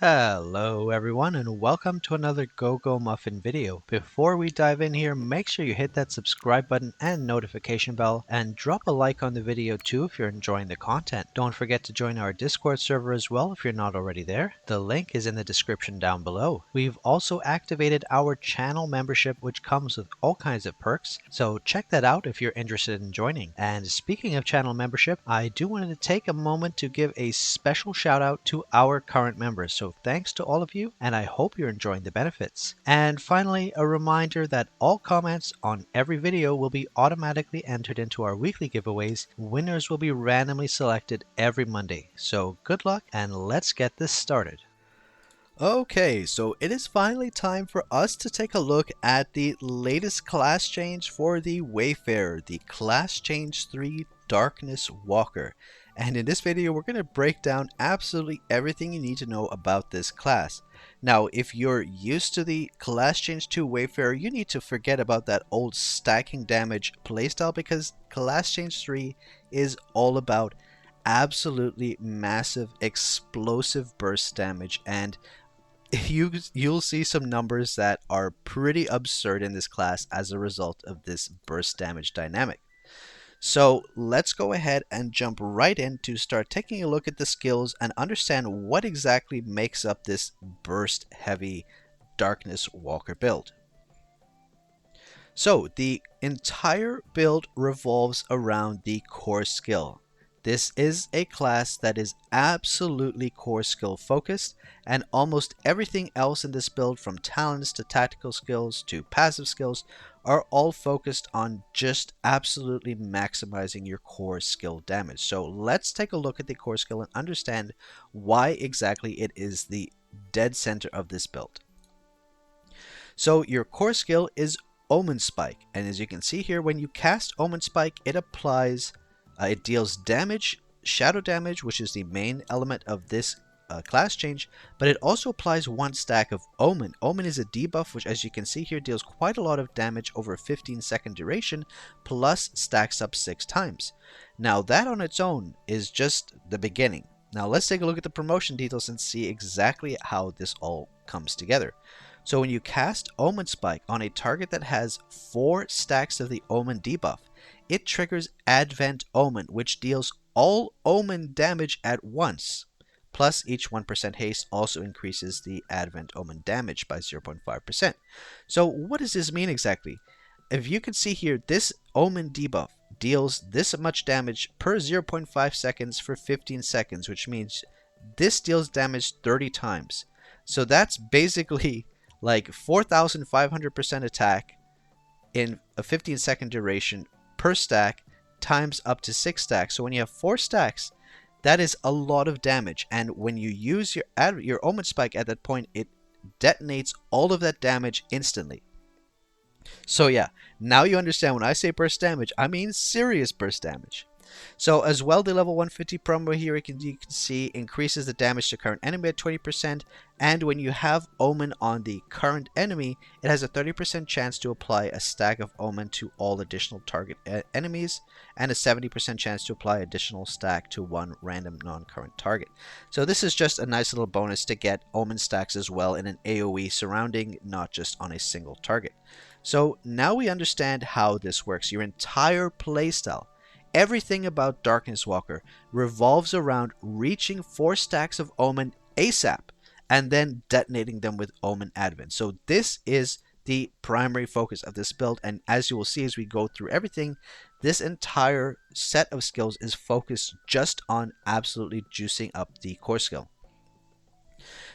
Hello everyone and welcome to another Muffin video. Before we dive in here, make sure you hit that subscribe button and notification bell and drop a like on the video too if you're enjoying the content. Don't forget to join our Discord server as well if you're not already there. The link is in the description down below. We've also activated our channel membership which comes with all kinds of perks, so check that out if you're interested in joining. And speaking of channel membership, I do want to take a moment to give a special shout out to our current members. So thanks to all of you, and I hope you're enjoying the benefits. And finally, a reminder that all comments on every video will be automatically entered into our weekly giveaways. Winners will be randomly selected every Monday. So good luck, and let's get this started. Okay, so it is finally time for us to take a look at the latest class change for the Wayfarer, the Class Change 3 Darkness Walker. And in this video, we're going to break down absolutely everything you need to know about this class. Now, if you're used to the Class Change 2 Wayfarer, you need to forget about that old stacking damage playstyle because Class Change 3 is all about absolutely massive explosive burst damage, and you'll see some numbers that are pretty absurd in this class as a result of this burst damage dynamic. So let's go ahead and jump right in to start taking a look at the skills and understand what exactly makes up this burst heavy Darkness Walker build. So the entire build revolves around the core skill. This is a class that is absolutely core skill focused, and almost everything else in this build, from talents to tactical skills to passive skills, are all focused on just absolutely maximizing your core skill damage. So let's take a look at the core skill and understand why exactly it is the dead center of this build. So your core skill is Omen Spike, and as you can see here, when you cast Omen Spike, it deals damage, shadow damage, which is the main element of this class change, but it also applies one stack of Omen. Omen is a debuff which, as you can see here, deals quite a lot of damage over a 15-second duration, plus stacks up 6 times. Now that on its own is just the beginning. Now let's take a look at the promotion details and see exactly how this all comes together. So when you cast Omen Spike on a target that has 4 stacks of the Omen debuff, it triggers Advent Omen, which deals all Omen damage at once. Plus, each 1% haste also increases the Advent Omen damage by 0.5%. So what does this mean exactly? If you can see here, this Omen debuff deals this much damage per 0.5 seconds for 15 seconds, which means this deals damage 30 times. So that's basically like 4,500% attack in a 15-second duration per stack times up to 6 stacks. So when you have 4 stacks, that is a lot of damage, and when you use your Omen Spike at that point, it detonates all of that damage instantly. So yeah, now you understand when I say burst damage, I mean serious burst damage. So as well, the level 150 promo here, you can see increases the damage to current enemy at 20%, and when you have Omen on the current enemy, it has a 30% chance to apply a stack of Omen to all additional target enemies, and a 70% chance to apply additional stack to one random non-current target. So this is just a nice little bonus to get Omen stacks as well in an AoE surrounding, not just on a single target. So now we understand how this works. Your entire playstyle, everything about Darkness Walker, revolves around reaching 4 stacks of Omen ASAP and then detonating them with Omen Advent. So this is the primary focus of this build, and as you will see as we go through everything, this entire set of skills is focused just on absolutely juicing up the core skill.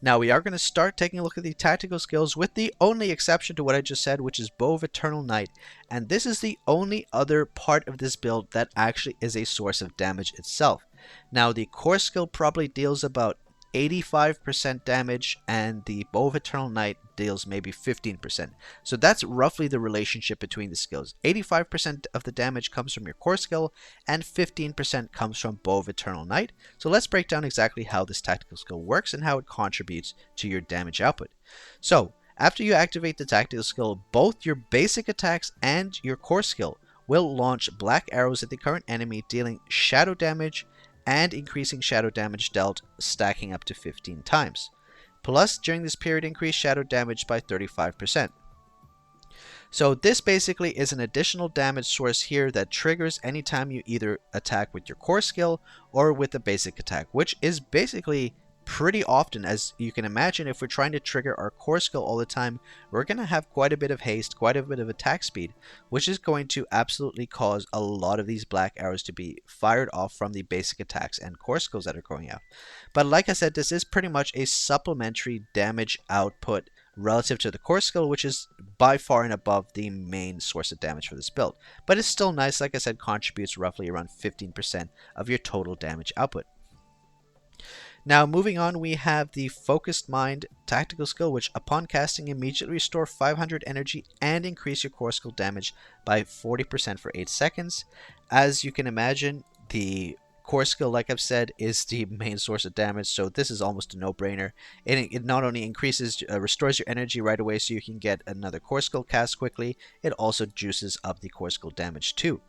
Now we are going to start taking a look at the tactical skills, with the only exception to what I just said, which is Bow of Eternal Night, and this is the only other part of this build that actually is a source of damage itself. Now the core skill probably deals about 85% damage, and the Bow of Eternal Night deals maybe 15%. So that's roughly the relationship between the skills. 85% of the damage comes from your core skill, and 15% comes from Bow of Eternal Night. So let's break down exactly how this tactical skill works and how it contributes to your damage output. So after you activate the tactical skill, both your basic attacks and your core skill will launch black arrows at the current enemy, dealing shadow damage and increasing shadow damage dealt, stacking up to 15 times. plus during this period increase shadow damage by 35%. So this basically is an additional damage source here that triggers anytime you either attack with your core skill or with a basic attack, which is basically pretty often. As you can imagine, if we're trying to trigger our core skill all the time, we're going to have quite a bit of haste, quite a bit of attack speed, which is going to absolutely cause a lot of these black arrows to be fired off from the basic attacks and core skills that are going out. But like I said, this is pretty much a supplementary damage output relative to the core skill, which is by far and above the main source of damage for this build. But it's still nice, like I said, contributes roughly around 15% of your total damage output. Now moving on, we have the Focused Mind tactical skill, which upon casting immediately restore 500 energy and increase your core skill damage by 40% for 8 seconds. As you can imagine, the core skill, like I've said, is the main source of damage, so this is almost a no-brainer. It not only restores your energy right away so you can get another core skill cast quickly, it also juices up the core skill damage too.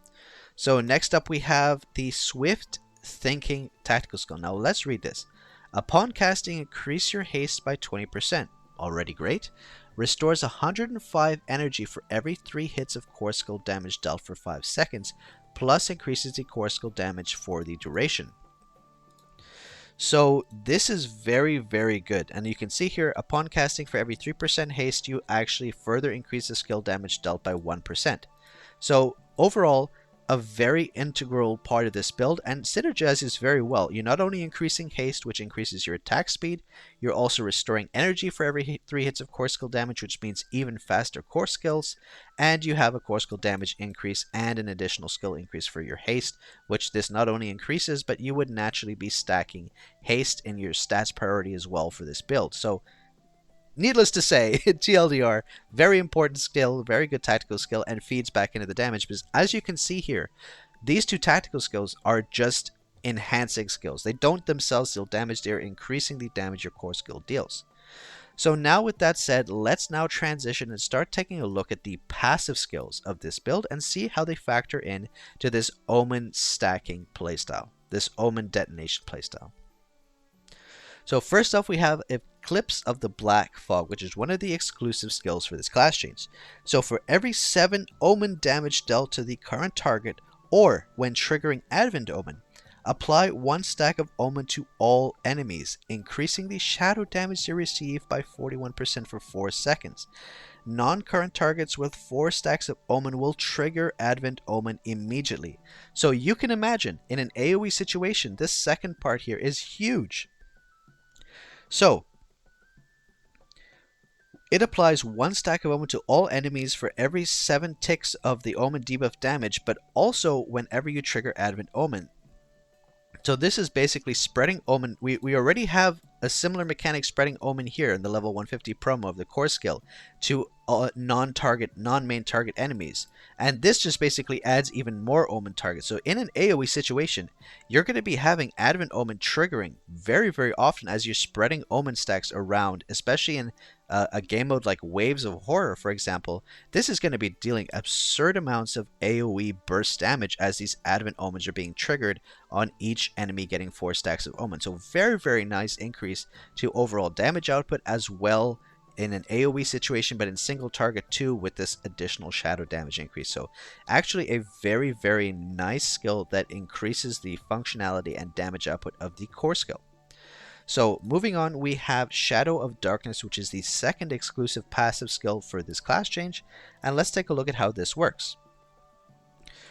So next up we have the Swift Thinking tactical skill. Now let's read this. Upon casting, increase your haste by 20%. Already great. Restores 105 energy for every 3 hits of core skill damage dealt for 5 seconds, plus increases the core skill damage for the duration. So this is very, very good. And you can see here, upon casting for every 3% haste, you actually further increase the skill damage dealt by 1%. So overall, a very integral part of this build, and synergizes very well. You're not only increasing haste, which increases your attack speed, you're also restoring energy for every 3 hits of core skill damage, which means even faster core skills, and you have a core skill damage increase and an additional skill increase for your haste, which this not only increases, but you would naturally be stacking haste in your stats priority as well for this build. So needless to say, TLDR, very important skill, very good tactical skill, and feeds back into the damage, because as you can see here, these two tactical skills are just enhancing skills. They don't themselves deal damage, they're increasing the damage your core skill deals. So now with that said, let's now transition and start taking a look at the passive skills of this build and see how they factor in to this Omen stacking playstyle, this Omen detonation playstyle. So first off, we have Eclipse of the Black Fog, which is one of the exclusive skills for this class change. So for every 7 Omen damage dealt to the current target, or when triggering Advent Omen, apply 1 stack of Omen to all enemies, increasing the shadow damage you receive by 41% for 4 seconds. Non-current targets with 4 stacks of Omen will trigger Advent Omen immediately. So you can imagine, in an AoE situation, this second part here is huge. So, it applies 1 stack of Omen to all enemies for every 7 ticks of the Omen debuff damage, but also whenever you trigger Advent Omen. So this is basically spreading Omen. We already have a similar mechanic spreading Omen here in the level 150 promo of the core skill to non-main target enemies. And this just basically adds even more Omen targets. So in an AoE situation, you're going to be having Advent Omen triggering very, very often as you're spreading Omen stacks around, especially in a game mode like Waves of Horror, for example. This is going to be dealing absurd amounts of AoE burst damage as these Advent Omens are being triggered on each enemy getting 4 stacks of Omen. So very, very nice increase to overall damage output as well in an AoE situation, but in single target too, with this additional shadow damage increase. So actually a very, very nice skill that increases the functionality and damage output of the core skill. So moving on, we have Shadow of Darkness, which is the second exclusive passive skill for this class change, and let's take a look at how this works.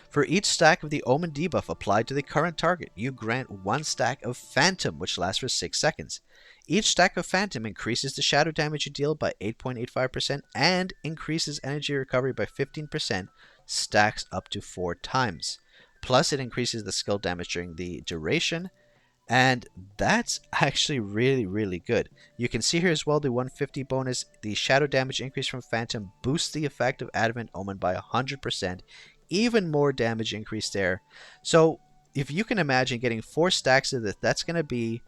For each stack of the Omen debuff applied to the current target, you grant 1 stack of Phantom, which lasts for 6 seconds. Each stack of Phantom increases the shadow damage you deal by 8.85% and increases energy recovery by 15%, stacks up to 4 times. Plus, it increases the skill damage during the duration, and that's actually really, really good. You can see here as well the 150 bonus. The shadow damage increase from Phantom boosts the effect of Advent Omen by 100%. Even more damage increase there. So if you can imagine getting 4 stacks of this, that's going to be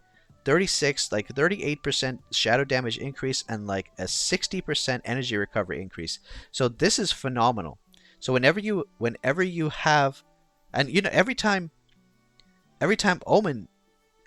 38% shadow damage increase and like a 60% energy recovery increase. So this is phenomenal. So whenever you have, and you know, every time Omen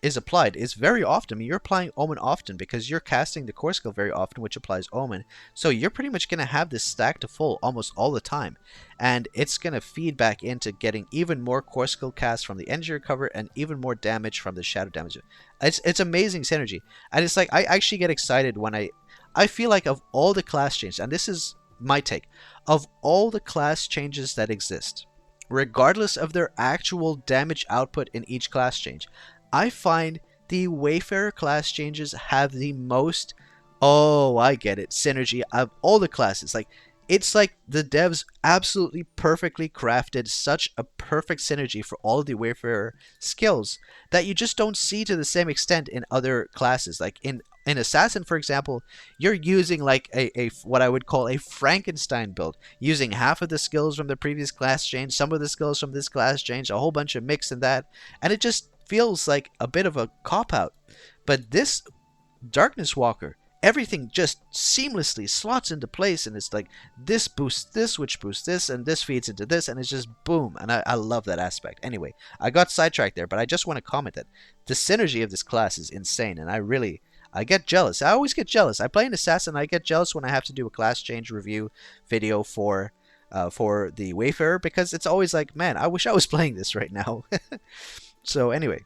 is applied is very often. I mean, you're applying Omen often because you're casting the core skill very often, which applies Omen. So you're pretty much going to have this stack to full almost all the time. And it's going to feed back into getting even more core skill cast from the energy recovery and even more damage from the shadow damage. It's amazing synergy. And it's like, I actually get excited when I feel like of all the class changes, and this is my take, of all the class changes that exist, regardless of their actual damage output in each class change, I find the Wayfarer class changes have the most, oh, I get it, synergy of all the classes. Like, it's like the devs absolutely perfectly crafted such a perfect synergy for all of the Wayfarer skills that you just don't see to the same extent in other classes. Like in Assassin, for example, you're using like a what I would call a Frankenstein build, using half of the skills from the previous class change, some of the skills from this class change, a whole bunch of mix and that, and it just feels like a bit of a cop out. But this Darkness Walker, everything just seamlessly slots into place, and it's like this boosts this, which boosts this, and this feeds into this, and it's just boom. And I love that aspect. Anyway, I got sidetracked there, but I just want to comment that the synergy of this class is insane, and I get jealous. I always get jealous. I play an assassin. I get jealous when I have to do a class change review video for the Wayfarer, because it's always like, man, I wish I was playing this right now. So anyway,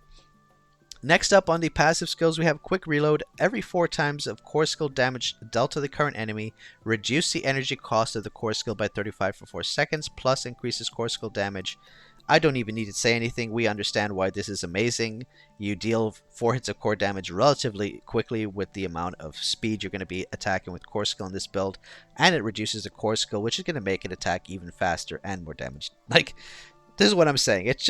next up on the passive skills, we have Quick Reload. Every 4 times of core skill damage dealt to the current enemy, reduce the energy cost of the core skill by 35 for 4 seconds, plus increases core skill damage. I don't even need to say anything. We understand why this is amazing. You deal 4 hits of core damage relatively quickly with the amount of speed you're going to be attacking with core skill in this build, and it reduces the core skill, which is going to make it attack even faster and more damage. Like, this is what I'm saying. It's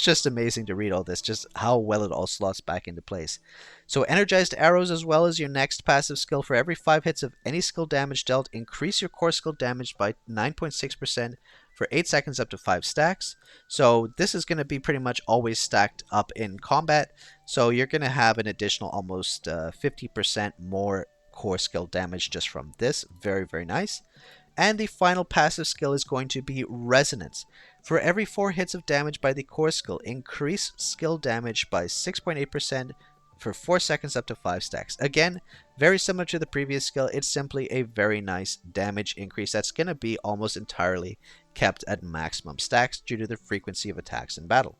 just amazing to read all this, just how well it all slots back into place. So energized arrows, as well as your next passive skill. For every 5 hits of any skill damage dealt, increase your core skill damage by 9.6% for 8 seconds up to 5 stacks. So this is going to be pretty much always stacked up in combat. So you're going to have an additional almost 50% more core skill damage just from this. Very, very nice. And the final passive skill is going to be Resonance. For every 4 hits of damage by the core skill, increase skill damage by 6.8% for 4 seconds up to 5 stacks. Again, very similar to the previous skill. It's simply a very nice damage increase that's going to be almost entirely kept at maximum stacks due to the frequency of attacks in battle.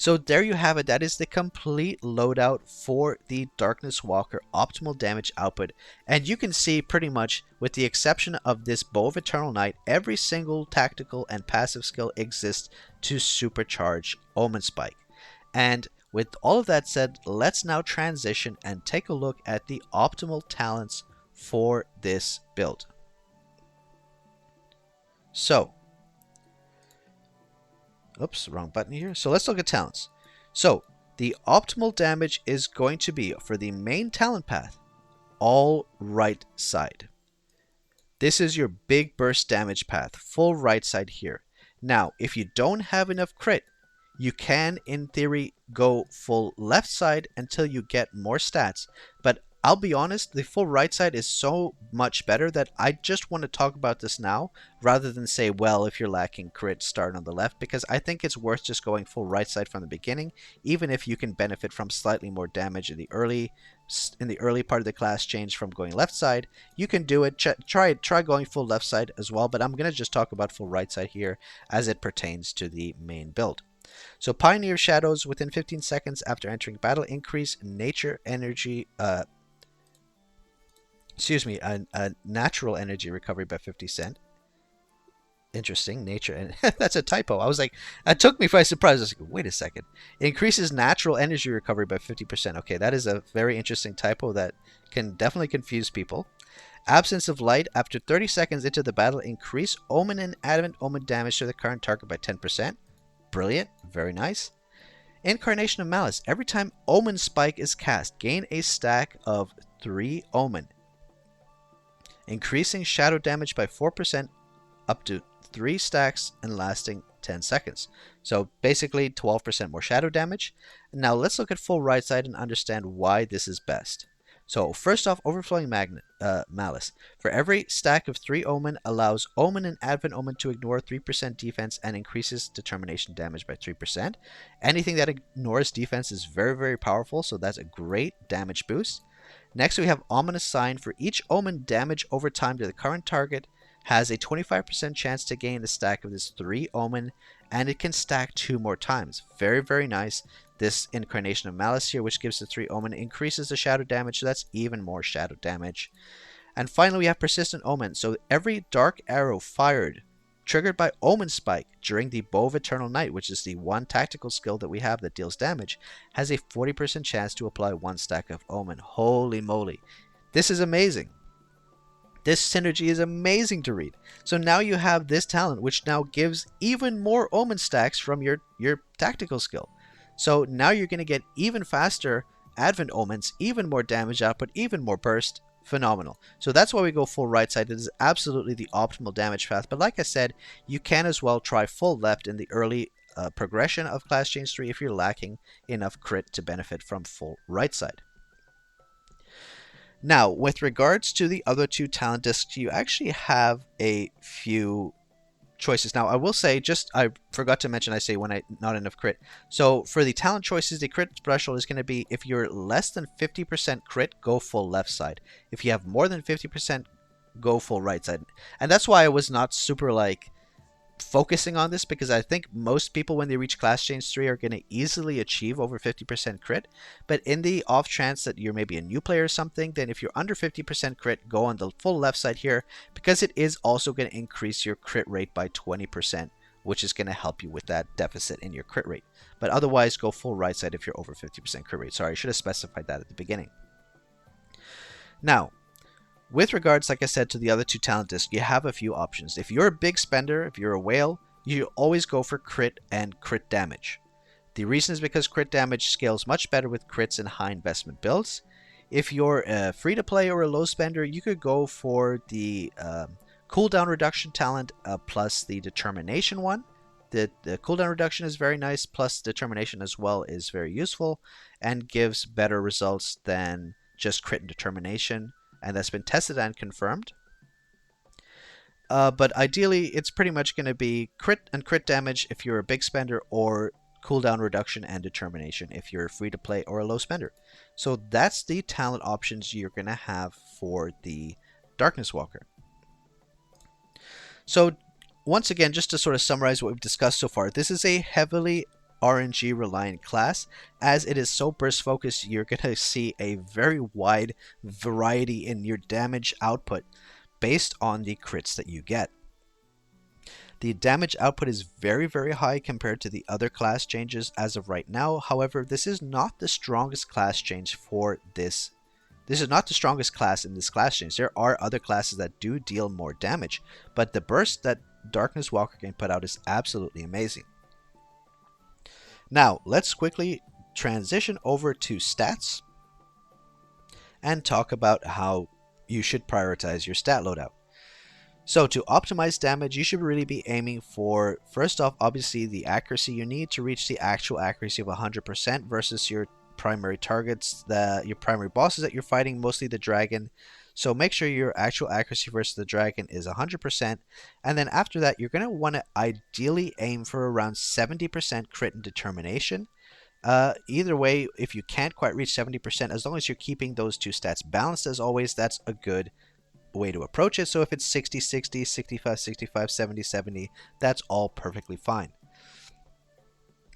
So there you have it. That is the complete loadout for the Darkness Walker optimal damage output. And you can see pretty much, with the exception of this Bow of Eternal Night, every single tactical and passive skill exists to supercharge Omen Spike. And with all of that said, let's now transition and take a look at the optimal talents for this build. So, oops, wrong button here. So let's look at talents. So the optimal damage is going to be, for the main talent path, all right side. This is your big burst damage path, full right side here. Now, if you don't have enough crit, you can, in theory, go full left side until you get more stats. But I'll be honest, the full right side is so much better that I just want to talk about this now, rather than say, well, if you're lacking crit, start on the left, because I think it's worth just going full right side from the beginning, even if you can benefit from slightly more damage in the early part of the class change from going left side. You can do it. Try going full left side as well, but I'm going to just talk about full right side here as it pertains to the main build. So Pioneer Shadows, within 15 seconds after entering battle, increase nature energy, natural energy recovery by 50%. Interesting, nature, and that's a typo. I was like, that took me by surprise. I was like, wait a second. Increases natural energy recovery by 50%. Okay, that is a very interesting typo that can definitely confuse people. Absence of light, after 30 seconds into the battle, increase Omen and Adamant Omen damage to the current target by 10%. Brilliant, very nice. Incarnation of Malice, every time Omen Spike is cast, gain a stack of 3 Omen, increasing shadow damage by 4% up to 3 stacks and lasting 10 seconds. So basically 12% more shadow damage. Now let's look at full right side and understand why this is best. So first off, overflowing malice. For every stack of 3 Omen allows Omen and Advent Omen to ignore 3% defense and increases determination damage by 3%. Anything that ignores defense is very, very powerful, so that's a great damage boost. Next, we have Ominous Sign. For each Omen, damage over time to the current target has a 25% chance to gain the stack of this 3 Omen, and it can stack 2 more times. Very, very nice. This Incarnation of Malice here, which gives the 3 Omen, increases the shadow damage, so that's even more shadow damage. And finally, we have Persistent Omen. So every dark arrow fired triggered by Omen Spike during the Bow of Eternal Night, which is the one tactical skill that we have that deals damage, has a 40% chance to apply 1 stack of Omen. Holy moly. This is amazing. This synergy is amazing to read. So now you have this talent, which now gives even more Omen stacks from your tactical skill. So now you're going to get even faster Advent Omens, even more damage output, even more burst. Phenomenal. So that's why we go full right side. It is absolutely the optimal damage path. But like I said, you can as well try full left in the early progression of Class Change 3 if you're lacking enough crit to benefit from full right side. Now, with regards to the other 2 talent discs, you actually have a few choices. Now, I will say, I forgot to mention, I say when not enough crit. So for the talent choices, the crit threshold is going to be if you're less than 50% crit, go full left side. If you have more than 50%, go full right side. And that's why I was not super focusing on this, because I think most people when they reach Class Change 3 are going to easily achieve over 50% crit. But in the off chance that you're maybe a new player or something, then if you're under 50% crit, go on the full left side here, because it is also going to increase your crit rate by 20%, which is going to help you with that deficit in your crit rate. But otherwise, go full right side if you're over 50% crit rate. Sorry, I should have specified that at the beginning. Now, with regards, like I said, to the other 2 talent discs, you have a few options. If you're a big spender, if you're a whale, you always go for crit and crit damage. The reason is because crit damage scales much better with crits in high investment builds. If you're a free to play or a low spender, you could go for the cooldown reduction talent plus the determination one. The cooldown reduction is very nice, plus determination as well is very useful and gives better results than just crit and determination. And that's been tested and confirmed. But ideally, it's pretty much going to be crit and crit damage if you're a big spender, or cooldown reduction and determination if you're free to play or a low spender. So that's the talent options you're going to have for the Darkness Walker. So once again, just to sort of summarize what we've discussed so far, this is a heavily RNG reliant class. As it is so burst focused, you're going to see a very wide variety in your damage output based on the crits that you get. The damage output is very, very high compared to the other class changes as of right now. However, this is not the strongest class change for this. This is not the strongest class in this class change. There are other classes that do deal more damage, but the burst that Darkness Walker can put out is absolutely amazing. Now, let's quickly transition over to stats and talk about how you should prioritize your stat loadout. So to optimize damage, you should really be aiming for, first off, obviously the accuracy you need to reach the actual accuracy of 100% versus your primary targets, your primary bosses that you're fighting, mostly the dragon. So make sure your actual accuracy versus the dragon is 100%. And then after that, you're going to want to ideally aim for around 70% crit and determination. Either way, if you can't quite reach 70%, as long as you're keeping those 2 stats balanced as always, that's a good way to approach it. So if it's 60, 60, 65, 65, 70, 70, that's all perfectly fine.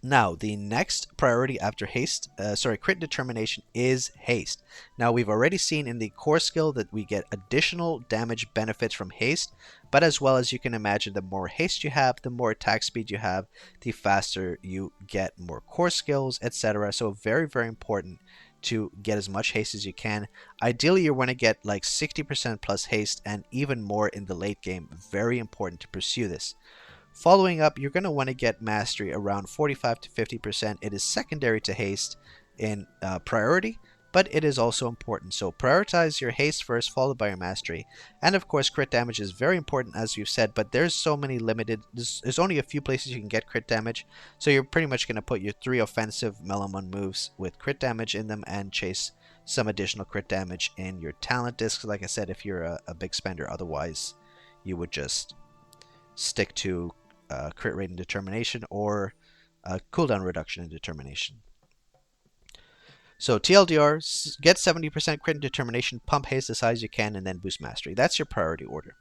Now, the next priority after crit determination is haste. Now, we've already seen in the core skill that we get additional damage benefits from haste, but as well as you can imagine, the more haste you have, the more attack speed you have, the faster you get more core skills, etc. So very, very important to get as much haste as you can. Ideally, you want to get like 60% plus haste and even more in the late game. Very important to pursue this. Following up, you're going to want to get mastery around 45 to 50%. It is secondary to haste in priority, but it is also important. So prioritize your haste first, followed by your mastery. And of course, crit damage is very important, as we've said, but there's so many limited, there's only a few places you can get crit damage. So you're pretty much going to put your 3 offensive Melon moves with crit damage in them and chase some additional crit damage in your talent discs. Like I said, if you're a big spender, otherwise you would just stick to crit rate and determination or cooldown reduction and determination. So TLDR, get 70% crit and determination, pump haste as high as you can, and then boost mastery. That's your priority order.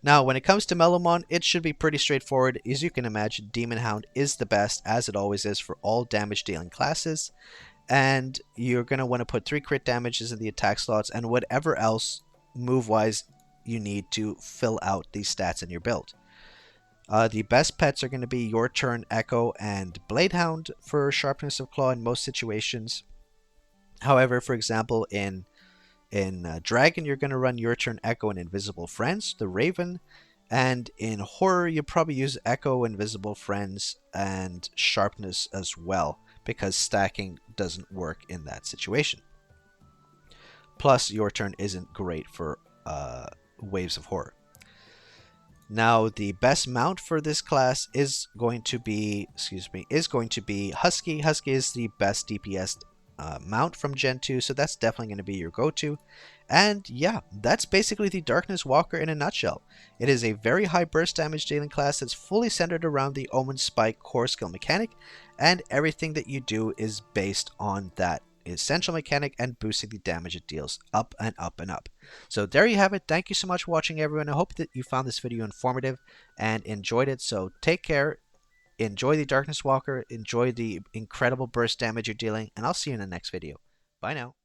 Now, when it comes to Melomon, it should be pretty straightforward. As you can imagine, Demon Hound is the best, as it always is for all damage dealing classes. And you're going to want to put 3 crit damages in the attack slots and whatever else move-wise you need to fill out these stats in your build. The best pets are going to be Your Turn, Echo, and Bladehound for Sharpness of Claw in most situations. However, for example, in Dragon, you're going to run Your Turn, Echo, and Invisible Friends, the Raven. And in Horror, you probably use Echo, Invisible Friends, and Sharpness as well, because stacking doesn't work in that situation. Plus, Your Turn isn't great for Waves of Horror. Now, the best mount for this class is going to be, Husky. Husky is the best DPS mount from Gen 2, so that's definitely going to be your go-to. And yeah, that's basically the Darkness Walker in a nutshell. It is a very high burst damage dealing class that's fully centered around the Omen Spike core skill mechanic, and everything that you do is based on that essential mechanic and boosting the damage it deals up and up and up. So there you have it. Thank you so much for watching, everyone. I hope that you found this video informative and enjoyed it. So take care, enjoy the Darkness Walker, enjoy the incredible burst damage you're dealing, and I'll see you in the next video. Bye now.